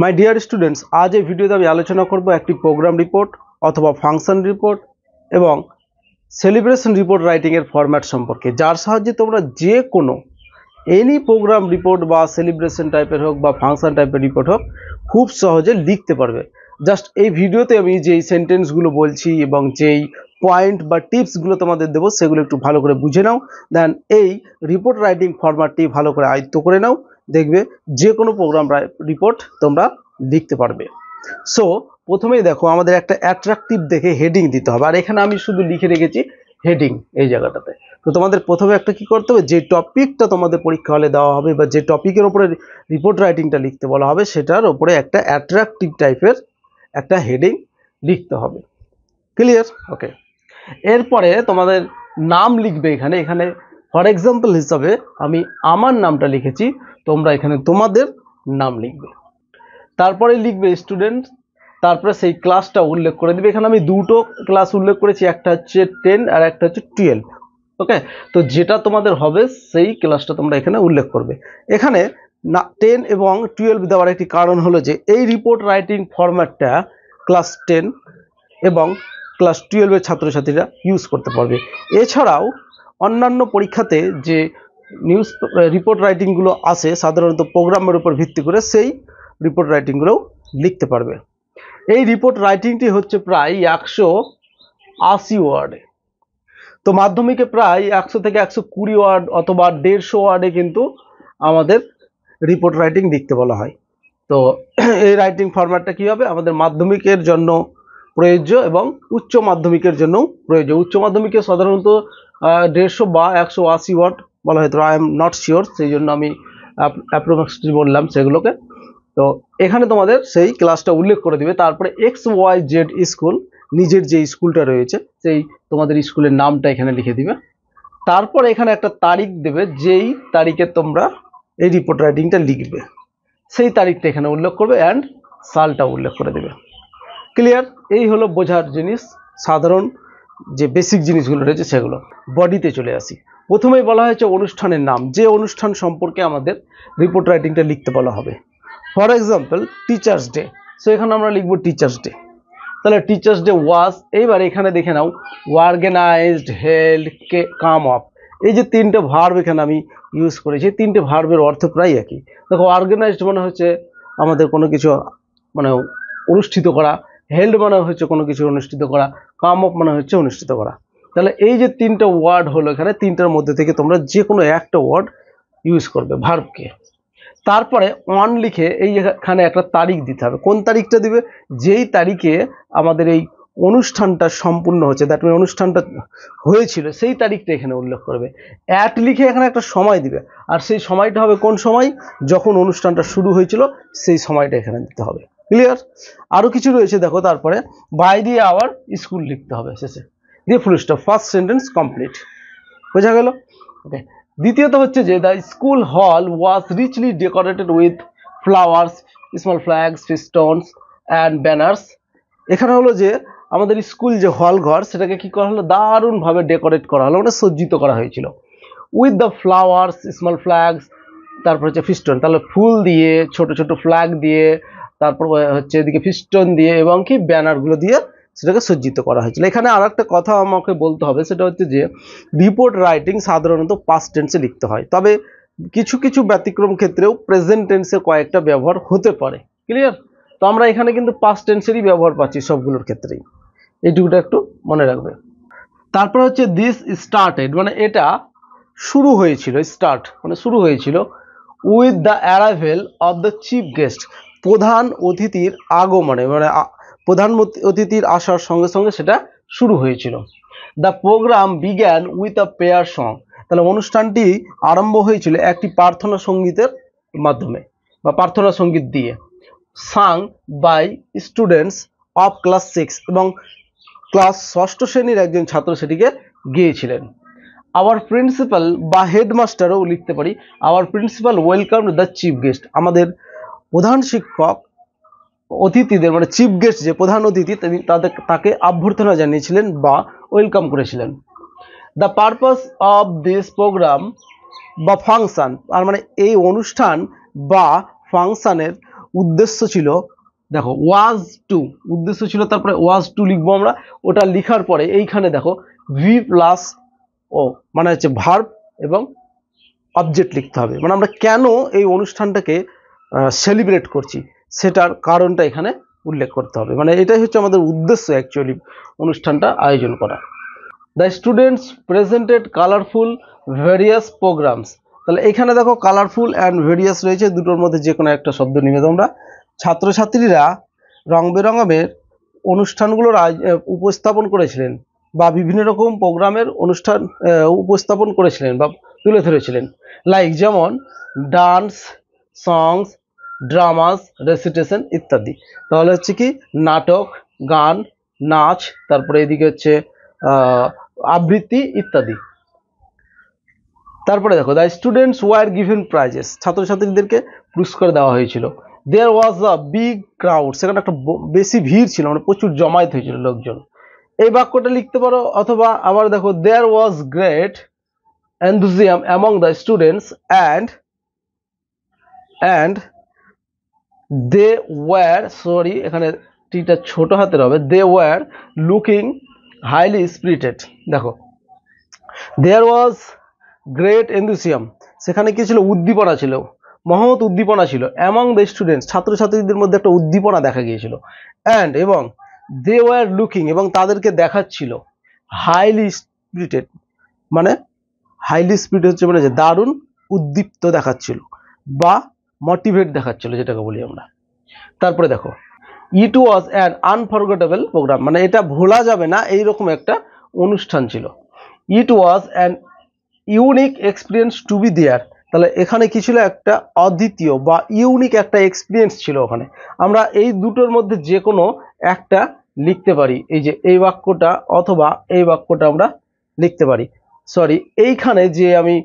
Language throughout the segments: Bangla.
মাই ডিয়ার স্টুডেন্টস, আজ এই ভিডিওতে আমি আলোচনা করব একটি প্রোগ্রাম রিপোর্ট অথবা ফাংশন রিপোর্ট এবং সেলিব্রেশন রিপোর্ট রাইটিং এর ফরম্যাট সম্পর্কে, যার সাহায্যে তোমরা যে কোনো এনি প্রোগ্রাম রিপোর্ট বা সেলিব্রেশন টাইপের হোক বা ফাংশন টাইপের রিপোর্ট হোক খুব সহজে লিখতে পারবে। জাস্ট এই ভিডিওতে আমি যেই সেন্টেন্সগুলো বলছি এবং যেই পয়েন্ট বা টিপসগুলো তোমাদের দেবো সেগুলো একটু ভালো করে বুঝে নাও, দেন এই রিপোর্ট রাইটিং ফরম্যাটটি ভালো করে আয়ত্ত করে নাও, দেখবে যে কোনো প্রোগ্রাম রিপোর্ট তোমরা লিখতে পারবে। সো প্রথমেই দেখো, আমাদের একটা অ্যাট্রাকটিভ দেখে হেডিং দিতে হবে, আর এখানে আমি শুধু লিখে রেখেছি হেডিং এই জায়গাটাতে। তো তোমাদের প্রথমে একটা কি করতে হবে, যে টপিকটা তোমাদের পরীক্ষা হলে দেওয়া হবে বা যে টপিকের ওপরে রিপোর্ট রাইটিংটা লিখতে বলা হবে সেটার ওপরে একটা অ্যাট্রাকটিভ টাইপের একটা হেডিং লিখতে হবে। ক্লিয়ার? ওকে। এরপরে তোমাদের নাম লিখবে। এখানে ফর এক্সাম্পল হিসাবে আমি আমার নামটা লিখেছি, তোমরা এখানে তোমাদের নাম লিখবে। তারপরে লিখবে স্টুডেন্ট, তারপরে সেই ক্লাসটা উল্লেখ করে দিবে। এখানে আমি দুটো ক্লাস উল্লেখ করেছি, একটা হচ্ছে 10 আর একটা হচ্ছে 12। ওকে, তো যেটা তোমাদের হবে সেই ক্লাসটা তোমরা এখানে উল্লেখ করবে। এখানে 10 এবং 12 দেওয়ার একটি কারণ হলো যে এই রিপোর্ট রাইটিং ফরম্যাটটা ক্লাস 10 এবং ক্লাস 12 এর ছাত্রছাত্রীরা ইউজ করতে পারবে। এছাড়াও অন্যান্য পরীক্ষাতে যে নিউজ রিপোর্ট রাইটিংগুলো আসে সাধারণত প্রোগ্রামের উপর ভিত্তি করে, সেই রিপোর্ট রাইটিংগুলোও লিখতে পারবে। এই রিপোর্ট রাইটিংটি হচ্ছে প্রায় 180 ওয়ার্ডে। তো মাধ্যমিকে প্রায় 100 থেকে 120 ওয়ার্ড অথবা 150 ওয়ার্ডে কিন্তু আমাদের রিপোর্ট রাইটিং লিখতে বলা হয়। তো এই রাইটিং ফরম্যাটটা কী হবে, আমাদের মাধ্যমিকের জন্য প্রযোজ্য এবং উচ্চ মাধ্যমিকের জন্য প্রযোজ্য। উচ্চ মাধ্যমিকে সাধারণত 150 বা 180 ওয়ার্ড বলা হয়, তো আই এম নট শিওর, সেই জন্য আমি অ্যাপ্রক্সিমেটলি বললাম সেগুলোকে। তো এখানে তোমাদের সেই ক্লাসটা উল্লেখ করে দিবে। তারপরে XYZ স্কুল, নিজের যে স্কুলটা রয়েছে সেই তোমাদের স্কুলের নামটা এখানে লিখে দিবে। তারপর এখানে একটা তারিখ দেবে, যেই তারিখে তোমরা এই রিপোর্ট রাইটিংটা লিখবে সেই তারিখটা এখানে উল্লেখ করবে অ্যান্ড সালটা উল্লেখ করে দেবে। ক্লিয়ার? এই হলো বোঝার জিনিস, সাধারণ যে বেসিক জিনিসগুলো রয়েছে সেগুলো। বডিতে চলে আসি। প্রথমেই বলা হয়েছে অনুষ্ঠানের নাম, যে অনুষ্ঠান সম্পর্কে আমাদের রিপোর্ট রাইটিংটা লিখতে বলা হবে। For example teachers day, so এখানে আমরা লিখবো টিচার্স ডে। তাহলে টিচার্স ডে ওয়াজ, এইবার এখানে দেখে নাও অর্গানাইজড, হেল্ড, কাম আপ, এই যে তিনটে ভার্ব এখানে আমি ইউজ করেছি, তিনটে ভার্বের অর্থ প্রায় একই। দেখো, অর্গানাইজড মানে হচ্ছে আমাদের কোনো কিছু মানে অনুষ্ঠিত করা, হেল্ড মানে হচ্ছে কোনো কিছু অনুষ্ঠিত করা, কাম আপ মানে হচ্ছে অনুষ্ঠিত করা। তাহলে এই যে তিনটা ওয়ার্ড হলো, এখানে তিনটার মধ্যে থেকে তোমরা যে কোনো একটা ওয়ার্ড ইউজ করবে ভার্বকে। তারপরে অন লিখে এইখানে একটা তারিখ দিতে হবে। কোন তারিখটা দিবে? যেই তারিখে আমাদের এই অনুষ্ঠানটা সম্পূর্ণ হচ্ছে, দ্যাট মিন অনুষ্ঠানটা হয়েছিল সেই তারিখটা এখানে উল্লেখ করবে। অ্যাট লিখে এখানে একটা সময় দিবে, আর সেই সময়টা হবে কোন সময়, যখন অনুষ্ঠানটা শুরু হয়েছিল সেই সময়টা এখানে দিতে হবে। ক্লিয়ার? আরও কিছু রয়েছে দেখো। তারপরে বাই দি আওয়ার স্কুল লিখতে হবে শেষে, দিয়ে full stop, first sentence complete. বোঝা গেল? ওকে। দ্বিতীয়ত হচ্ছে যে the school hall was richly decorated with flowers, small flags, festoons and banners. এখানে হলো যে আমাদের স্কুল যে হল ঘর সেটাকে কি করা হলো, দারুণভাবে ডেকোরেট করা হলো, মানে সজ্জিত করা হয়েছিল। With the flowers, small flags, তারপর হচ্ছে ফিস্টন, তাহলে ফুল দিয়ে, ছোট ছোট ফ্ল্যাগ দিয়ে, তারপর হচ্ছে এদিকে ফিস্টন দিয়ে এবং কি ব্যানারগুলো দিয়ে সেটাকে সজ্জিত করা হয়েছিল। এখানে আর একটা কথা আমাকে বলতে হবে, সেটা হচ্ছে যে রিপোর্ট রাইটিং সাধারণত পাস্ট টেন্সে লিখতে হয়, তবে কিছু কিছু ব্যতিক্রম ক্ষেত্রেও প্রেজেন্ট টেন্সে কয়েকটা ব্যবহার হতে পারে। ক্লিয়ার? তো আমরা এখানে কিন্তু পাস্ট টেন্সেরই ব্যবহার পাচ্ছি সবগুলোর ক্ষেত্রেই, এইটুকুটা একটু মনে রাখবে। তারপর হচ্ছে দিস স্টার্টেড, মানে এটা শুরু হয়েছিল, স্টার্ট মানে শুরু হয়েছিল, with the arrival of the chief guest, প্রধান অতিথির আগমনে, মানে প্রধান অতিথির আসার সঙ্গে সঙ্গে সেটা শুরু হয়েছিল। The programme began with a prayer song, তাহলে অনুষ্ঠানটি আরম্ভ হয়েছিল একটি প্রার্থনা সঙ্গীতের মাধ্যমে বা প্রার্থনা সঙ্গীত দিয়ে। Song by students of class 6, এবং ক্লাস 6ষ্ঠ শ্রেণীর একজন ছাত্র সেটিকে গিয়েছিলেন। আওয়ার প্রিন্সিপাল বা হেডমাস্টারও লিখতে পারি, hour principal welcome the chief guest, আমাদের প্রধান শিক্ষক অতিথিদের, মানে চিফ গেস্ট যে প্রধান অতিথি তাকে অভ্যর্থনা জানিয়েছিলেন বা ওয়েলকাম করেছিলেন। The purpose of this programme বা ফাংশন, আর মানে এই অনুষ্ঠান বা ফাংশনের উদ্দেশ্য ছিল, দেখো ওয়াজ টু, উদ্দেশ্য ছিল, তারপরে ওয়াজ টু লিখবো আমরা। ওটা লিখার পরে এইখানে দেখো ভি প্লাস ও মানে হচ্ছে ভার্ব এবং অবজেক্ট লিখতে হবে। মানে আমরা কেন এই অনুষ্ঠানটাকে সেলিব্রেট করছি সেটার কারণটা এখানে উল্লেখ করতে হবে। মানে এটাই হচ্ছে আমাদের উদ্দেশ্য অ্যাকচুয়ালি অনুষ্ঠানটা আয়োজন করা। The students presented colourful various programs. তাহলে এখানে দেখো কালারফুল অ্যান্ড ভেরিয়াস রয়েছে, দুটোর মধ্যে যে কোনো একটা শব্দ নিবে তোমরা। ছাত্রছাত্রীরা রং বেরঙের অনুষ্ঠানগুলোর উপস্থাপন করেছিলেন বা বিভিন্ন রকম প্রোগ্রামের অনুষ্ঠান উপস্থাপন করেছিলেন বা তুলে ধরেছিলেন, লাইক যেমন ডান্স, সংস, ড্রামাস, রেসিটেশন ইত্যাদি। তাহলে হচ্ছে কি নাটক, গান, নাচ, তারপরে এদিকে হচ্ছে আবৃত্তি ইত্যাদি। তারপরে দেখো the students were given prizes, ছাত্রছাত্রীদেরকে পুরস্কার দেওয়া হয়েছিল। দেয়ার ওয়াজ আ বিগ ক্রাউড, সেখানে একটা বেশি ভিড় ছিল, মানে প্রচুর জমায়েত হয়েছিল লোকজন। এই বাক্যটা লিখতে পারো, অথবা আবার দেখো there was great enthusiasm among the students and they were, sorry এখানে টিটা ছোট হাতের হবে, they were looking highly spirited। দেখো there was great enthusiasm, সেখানে কি ছিল, উদ্দীপনা ছিল, মহৎ উদ্দীপনা ছিল, among the students, ছাত্রছাত্রীদের মধ্যে একটা উদ্দীপনা দেখা গিয়েছিল, and এবং they were looking, এবং তাদেরকে দেখাচ্ছিল, highly spirited, মানে হাইলি স্পিড হচ্ছে মানে যে দারুণ উদ্দীপ্ত দেখাচ্ছিল বা মোটিভেট দেখাচ্ছিল, যেটাকে বলি আমরা। তারপরে দেখো it was an unforgettable programme, মানে এটা ভোলা যাবে না এইরকম একটা অনুষ্ঠান ছিল। It was an unique experience to be there, তাহলে এখানে কি ছিল, একটা অদ্বিতীয় বা ইউনিক একটা এক্সপিরিয়েন্স ছিল ওখানে। আমরা এই দুটোর মধ্যে যে কোনো একটা লিখতে পারি, এই যে এই বাক্যটা অথবা এই বাক্যটা আমরা লিখতে পারি। সরি, এইখানে যে আমি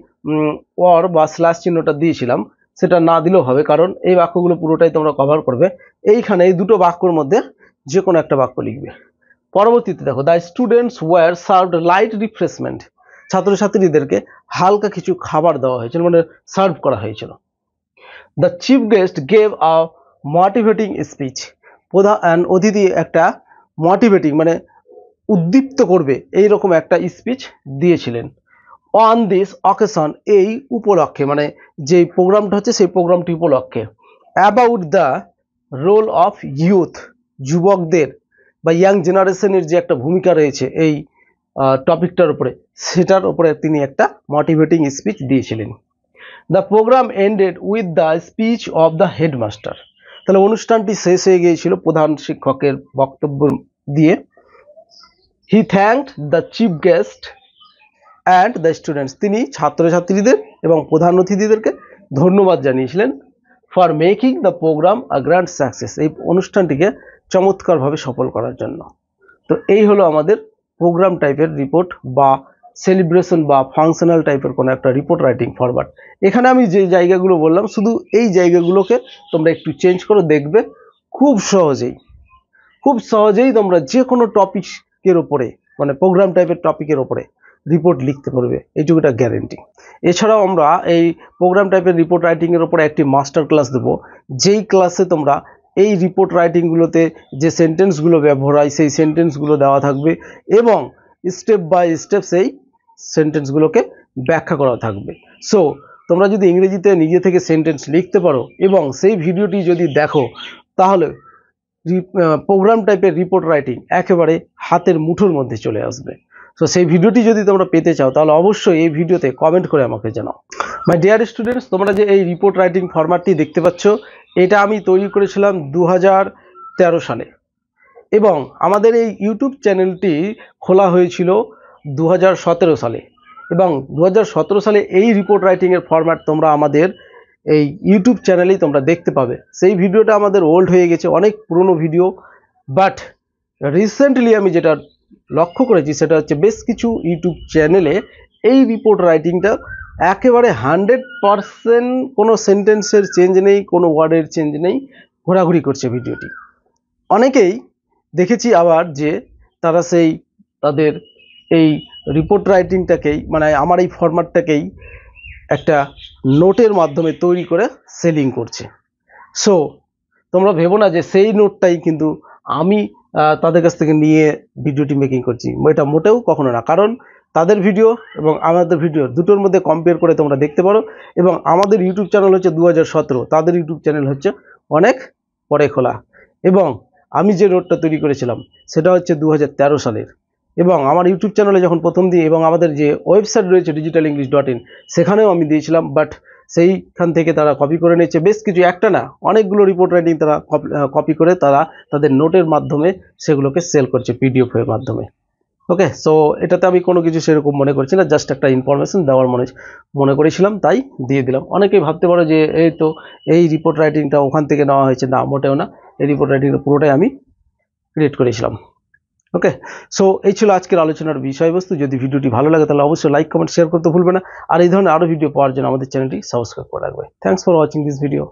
ওর বা স্ল্যাশ চিহ্নটা দিয়েছিলাম সেটা না দিলেও হবে, কারণ এই বাক্যগুলো পুরোটাই তোমরা কভার করবে। এইখানে এই দুটো বাক্যর মধ্যে যে কোনো একটা বাক্য লিখবে। পরবর্তীতে দেখো the students were served light refreshment, ছাত্রছাত্রীদেরকে হালকা কিছু খাবার দেওয়া হয়েছিল, মানে সার্ভ করা হয়েছিল। The chief guest gave a motivating speech, প্রধান অতিথি একটা মোটিভেটিং মানে উদ্দীপ্ত করবে এইরকম একটা স্পিচ দিয়েছিলেন। অন দিস অকেশন, এই উপলক্ষে, মানে যে প্রোগ্রামটা হচ্ছে সেই প্রোগ্রামটি উপলক্ষে। About the role of youth, যুবকদের বা ইয়াং জেনারেশনের যে একটা ভূমিকা রয়েছে এই টপিকটার উপরে, সেটার উপরে তিনি একটা মোটিভেটিং স্পিচ দিয়েছিলেন। The programme ended with the speech of the headmaster, তাহলে অনুষ্ঠানটি শেষ হয়ে গিয়েছিল প্রধান শিক্ষকের বক্তব্য দিয়ে। He thanked the chief guest and the students, তিনি ছাত্রছাত্রীদের এবং প্রধান অতিথিদেরকে ধন্যবাদ জানিয়েছিলেন for making the programme a grand success, এই অনুষ্ঠানটিকে চমৎকারভাবে সফল করার জন্য। তো এই হলো আমাদের প্রোগ্রাম টাইপের রিপোর্ট বা সেলিব্রেশন বা ফাংশনাল টাইপের কোনো একটা রিপোর্ট রাইটিং ফরম্যাট। এখানে আমি যে জায়গাগুলো বললাম শুধু এই জায়গাগুলোকে তোমরা একটু চেঞ্জ করে দেখবে, খুব সহজেই তোমরা যে কোনো টপিকের ওপরে, মানে প্রোগ্রাম টাইপের টপিকের ওপরে রিপোর্ট লিখতে পারবে, এইটুকুটা গ্যারেন্টি। এছাড়াও আমরা এই প্রোগ্রাম টাইপের রিপোর্ট রাইটিংয়ের ওপরে একটি মাস্টার ক্লাস দেবো, যেই ক্লাসে তোমরা এই রিপোর্ট রাইটিংগুলোতে যে সেন্টেন্সগুলো ব্যবহার হয় সেই সেন্টেন্সগুলো দেওয়া থাকবে এবং স্টেপ বাই স্টেপ সেই সেন্টেন্সগুলোকে ব্যাখ্যা করা থাকবে। সো তোমরা যদি ইংরেজিতে নিজে থেকে সেন্টেন্স লিখতে পারো এবং সেই ভিডিওটি যদি দেখো, তাহলে প্রোগ্রাম টাইপের রিপোর্ট রাইটিং একেবারে হাতের মুঠোর মধ্যে চলে আসবে। সো সেই ভিডিওটি যদি তোমরা পেতে চাও তাহলে অবশ্যই এই ভিডিওতে কমেন্ট করে আমাকে জানাও। মাই ডিয়ার স্টুডেন্টস, তোমরা যে এই রিপোর্ট রাইটিং ফরম্যাটটি দেখতে পাচ্ছ, এটা আমি তৈরি করেছিলাম 2013 সালে এবং আমাদের এই ইউটিউব চ্যানেলটি খোলা হয়েছিল 2017 সালে এবং 2017 সালে এই রিপোর্ট রাইটিংয়ের ফরম্যাট তোমরা আমাদের এই ইউটিউব চ্যানেলেই তোমরা দেখতে পাবে। সেই ভিডিওটা আমাদের ওল্ড হয়ে গেছে, অনেক পুরনো ভিডিও, বাট রিসেন্টলি আমি যেটা লক্ষ্য করেছি সেটা হচ্ছে বেশ কিছু ইউটিউব চ্যানেলে এই রিপোর্ট রাইটিংটা একেবারে 100% কোনো সেন্টেন্সের চেঞ্জ নেই, কোনো ওয়ার্ডের চেঞ্জ নেই, ঘোরাঘুরি করছে ভিডিওটি। অনেকেই দেখেছি আবার যে তারা সেই তাদের এই রিপোর্ট রাইটিংটাকেই, মানে আমার এই ফরম্যাটটাকেই একটা নোটের মাধ্যমে তৈরি করে সেলিং করছে। সো তোমরা ভেবো না যে সেই নোটটাই কিন্তু আমি তাদের কাছ থেকে নিয়ে ভিডিওটি মেকিং করছি, এটা মোটেও কখনো না। কারণ তাদের ভিডিও এবং আমাদের ভিডিও দুটোর মধ্যে কম্পেয়ার করে তোমরা দেখতে পারো। এবং আমাদের ইউটিউব চ্যানেল হচ্ছে 2017, তাদের ইউটিউব চ্যানেল হচ্ছে অনেক পরে খোলা। এবং আমি যে নোটটা তৈরি করেছিলাম সেটা হচ্ছে 2013 সালের। এবং আমার ইউটিউব চ্যানেলে যখন প্রথম দিই, এবং আমাদের যে ওয়েবসাইট রয়েছে digitalenglish.in, সেখানেও আমি দিয়েছিলাম, বাট সেইখান থেকে তারা কপি করে নিয়েছে বেশ কিছু, একটা না অনেকগুলো রিপোর্ট রাইটিং তারা কপি করে তারা তাদের নোটের মাধ্যমে সেগুলোকে সেল করছে পিডিএফ এর মাধ্যমে। ওকে, সো এটাতে আমি কোনো কিছু সেরকম মনে করছি না, জাস্ট একটা ইনফরমেশন দেওয়ার মনে করেছিলাম, তাই দিয়ে দিলাম। অনেকেই ভাবতে পারো যে এই তো এই রিপোর্ট রাইটিংটা ওখান থেকে নেওয়া হয়েছে, না মোটেও না, এই রিপোর্ট রাইটিংটা পুরোটাই আমি ক্রিয়েট করেছিলাম। ওকে, সো এই ছিল আজকের আলোচনার বিষয়বস্তু। যদি ভিডিওটি ভালো লাগে তাহলে অবশ্যই লাইক কমেন্ট শেয়ার করতে ভুলবে না, আর এই ধরনের আরও ভিডিও পাওয়ার জন্য আমাদের চ্যানেলটি সাবস্ক্রাইব করে রাখবে। Thanks for watching this video.